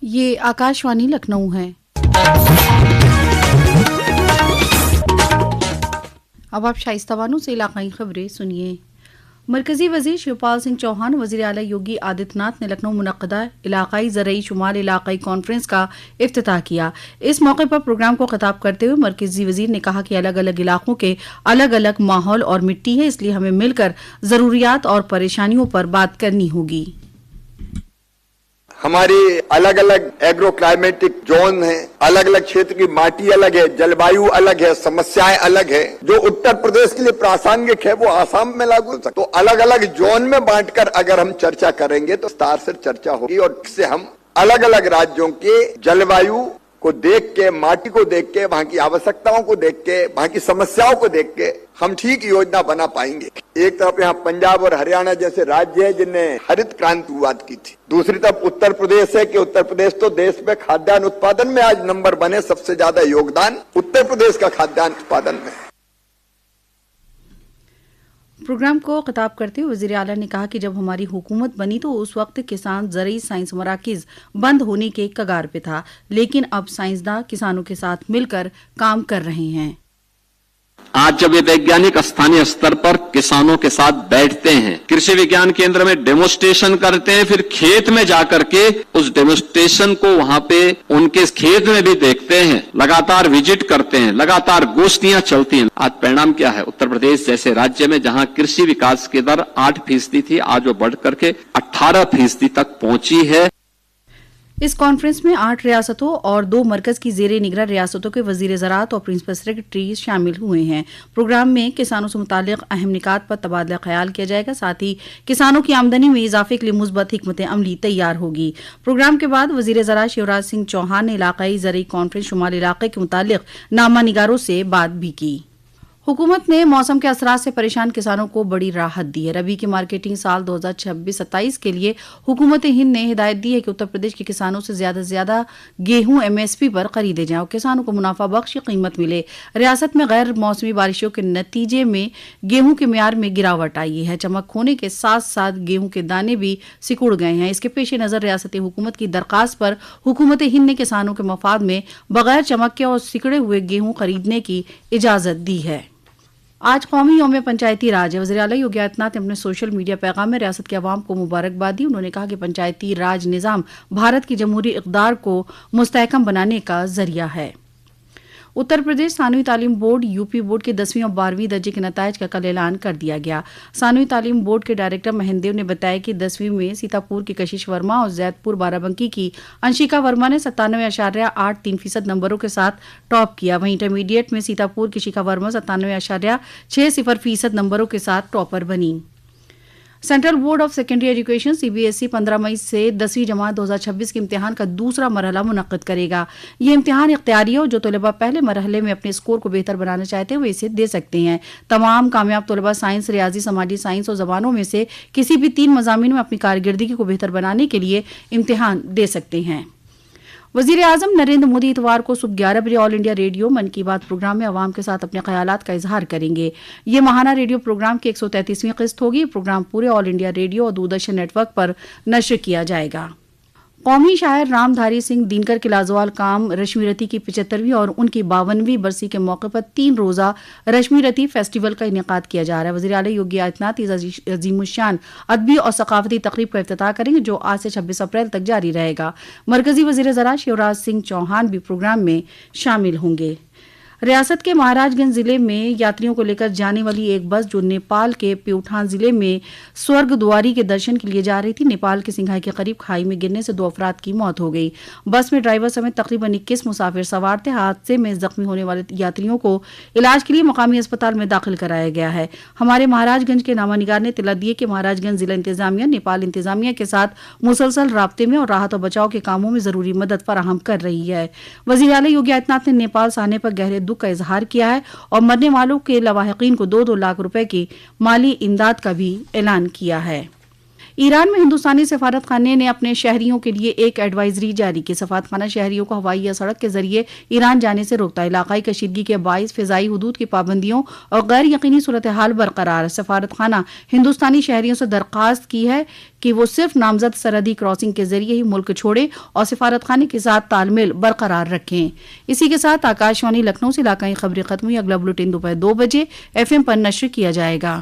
ये आकाशवाणी लखनऊ है। अब आप शाइस्ता बानो से इलाकाई खबरें सुनिए। मरकजी वजीर शिवपाल सिंह चौहान, वजीर आला योगी आदित्यनाथ ने लखनऊ मुनक्कदा इलाकाई ज़रई शुमाल इलाकाई कॉन्फ्रेंस का इफ्तिताह किया। इस मौके पर प्रोग्राम को खिताब करते हुए मरकजी वजीर ने कहा कि अलग अलग इलाकों के अलग अलग माहौल और मिट्टी है, इसलिए हमें मिलकर ज़रूरियात और परेशानियों पर बात करनी होगी। हमारी अलग अलग एग्रो क्लाइमेटिक जोन है, अलग अलग क्षेत्र की माटी अलग है, जलवायु अलग है, समस्याएं अलग है। जो उत्तर प्रदेश के लिए प्रासंगिक है वो आसाम में लागू हो सकता है। तो अलग अलग जोन में बांटकर अगर हम चर्चा करेंगे तो विस्तार से चर्चा होगी और इससे हम अलग अलग राज्यों के जलवायु को देख के, माटी को देख के, वहां की आवश्यकताओं को देख के, वहां की समस्याओं को देख के हम ठीक योजना बना पाएंगे। एक तरफ यहाँ पंजाब और हरियाणा जैसे राज्य है जिनने हरित क्रांति शुरुआत की थी, दूसरी तरफ उत्तर प्रदेश है कि उत्तर प्रदेश तो देश में खाद्यान्न उत्पादन में आज नंबर बने, सबसे ज्यादा योगदान उत्तर प्रदेश का खाद्यान्न उत्पादन में है। प्रोग्राम को खिताब करते हुए वज़ीर आला ने कहा कि जब हमारी हुकूमत बनी तो उस वक्त किसान ज़रई साइंस मराकिज़ बंद होने के कगार पे था, लेकिन अब साइंसदान किसानों के साथ मिलकर काम कर रहे हैं। आज जब ये वैज्ञानिक स्थानीय स्तर पर किसानों के साथ बैठते हैं, कृषि विज्ञान केंद्र में डेमोस्ट्रेशन करते हैं, फिर खेत में जाकर के उस डेमोस्ट्रेशन को वहां पे उनके खेत में भी देखते हैं, लगातार विजिट करते हैं, लगातार गोष्ठियां चलती हैं। आज परिणाम क्या है? उत्तर प्रदेश जैसे राज्य में जहां कृषि विकास की दर 8% थी, आज वो बढ़ करके 18% तक पहुंची है। इस कॉन्फ्रेंस में 8 रियासतों और 2 मरकज की ज़ेरे निगरान रियासतों के वजीर ज़राअत और प्रिंसिपल सेक्रेटरी शामिल हुए हैं। प्रोग्राम में किसानों से मुताल्लिक अहम निकात पर तबादला ख्याल किया जाएगा, साथ ही किसानों की आमदनी में इजाफे के लिए मुस्बत हिकमत अमली तैयार होगी। प्रोग्राम के बाद वजीर ज़राअत शिवराज सिंह चौहान ने इलाकाई ज़रई कॉन्फ्रेंस शुमाल इलाके के मुताल्लिक नामा निगारों से बात भी की। हुकूमत ने मौसम के असरात से परेशान किसानों को बड़ी राहत दी है। रबी की मार्केटिंग साल 2026-27 के लिए हुकूमत हिंद ने हिदायत दी है कि उत्तर प्रदेश के किसानों से ज्यादा गेहूं MSP पर खरीदे जाएं और किसानों को मुनाफा बख्श कीमत मिले। रियासत में गैर मौसमी बारिशों के नतीजे में गेहूं के म्यार में गिरावट आई है। चमक होने के साथ साथ गेहूं के दाने भी सिकुड़ गए हैं। इसके पेश नजर रियासती हुकूमत की दरखास्त पर हुकूमत हिंद ने किसानों के मफाद में बगैर चमक के और सिकड़े हुए गेहूं खरीदने की इजाजत दी है। आज कौमी यौम पंचायती राज है। वज़ीर आला योगी आदित्यनाथ ने अपने सोशल मीडिया पैगाम में रियासत के अवाम को मुबारकबाद दी। उन्होंने कहा कि पंचायती राज निज़ाम भारत की जमहूरी इक़्तिदार को मुस्तहकम बनाने का जरिया है। उत्तर प्रदेश सानवी तालीम बोर्ड यूपी बोर्ड के 10वीं और 12वीं दर्जे के नताइज का कल ऐलान कर दिया गया। सानवी तालीम बोर्ड के डायरेक्टर महेंद्र देव ने बताया कि 10वीं में सीतापुर की कशिश वर्मा और जैदपुर बाराबंकी की अंशिका वर्मा ने 97.83% नंबरों के साथ टॉप किया। वहीं इंटरमीडिएट में सीतापुर की शिखा वर्मा 97.60% नंबरों के साथ टॉपर बनी। Central board of secondary education CBSE 15 मई से 10वीं जमात 2026 के इम्तिहान का दूसरा मरहला मुनक्किद करेगा। ये इम्तिहान इख्तियारी है और जो तलबा पहले मरहले में अपने स्कोर को बेहतर बनाना चाहते हैं वे इसे दे सकते हैं। तमाम कामयाब तलबा साइंस, रियाजी, समाजी साइंस और जबानों में से किसी भी 3 मज़ामीन में अपनी कारकर्दगी को बेहतर बनाने के लिए इम्तिहान दे सकते हैं। वज़ीर आज़म नरेंद्र मोदी इतवार को सुबह 11 बजे ऑल इंडिया रेडियो मन की बात प्रोग्राम में अवाम के साथ अपने ख्यालात का इजहार करेंगे। ये माहाना रेडियो प्रोग्राम की 133वीं किस्त होगी। प्रोग्राम पूरे ऑल इंडिया रेडियो और दूरदर्शन नेटवर्क पर नश्र किया जाएगा। कौमी शायर रामधारी सिंह दिनकर के लाजवाल काम रश्मि रति की 75वीं और उनकी 52वीं बरसी के मौके पर 3 रोज़ा रश्मि रति फेस्टिवल का इनेकाद किया जा रहा है। वज़ीर आला योगी आदित्यनाथ इस अज़ीमुश्शान अदबी और सकाफती तकरीब का इफ्तिताह करेंगे जो आज से 26 अप्रैल तक जारी रहेगा। मरकजी वज़ीर ज़राअत शिवराज सिंह चौहान भी प्रोग्राम में शामिल होंगे। रियासत के महाराजगंज जिले में यात्रियों को लेकर जाने वाली एक बस जो नेपाल के प्यूठान जिले में स्वर्ग द्वारी के दर्शन के लिए जा रही थी, नेपाल के सिंघाई के करीब खाई में गिरने से 2 अफराद की मौत हो गई। बस में ड्राइवर समेत तकरीबन 21 मुसाफिर सवार थे। हादसे में जख्मी होने वाले यात्रियों को इलाज के लिए मकामी अस्पताल में दाखिल कराया गया है। हमारे महाराजगंज के नामानिगार ने इत्तला दी कि महाराजगंज जिला इंतजामिया नेपाल इंतजामिया के साथ मुसलसल राब्ते में और राहत और बचाव के कामों में जरूरी मदद फराहम कर रही है। वज़ीर आला योगी आदित्यनाथ ने नेपाल से आने पर गहरे दुख का इजहार किया है और मरने वालों के लवाहिकीन को 2-2 लाख रुपए की माली इमदाद का भी ऐलान किया है। ईरान में हिंदुस्तानी सफारत खाने ने अपने शहरियों के लिए एक एडवाइजरी जारी की। सफारत खाना शहरियों को हवाई या सड़क के जरिए ईरान जाने से रोकता है। इलाकाई कशीदगी के बाइस फिजाई हुदूद की पाबंदियों और गैर यकीनी सूरत हाल बरकरार। सफारत खाना हिंदुस्तानी शहरियों से दरखास्त की है कि वो सिर्फ नामजद सरहदी क्रॉसिंग के जरिए ही मुल्क छोड़े और सफारत खाने के साथ तालमेल बरकरार रखें। इसी के साथ आकाशवाणी लखनऊ से इलाकाई खबरें खत्म हुई। अगला बुलेटिन दोपहर 2 बजे FM पर नश्र किया जाएगा।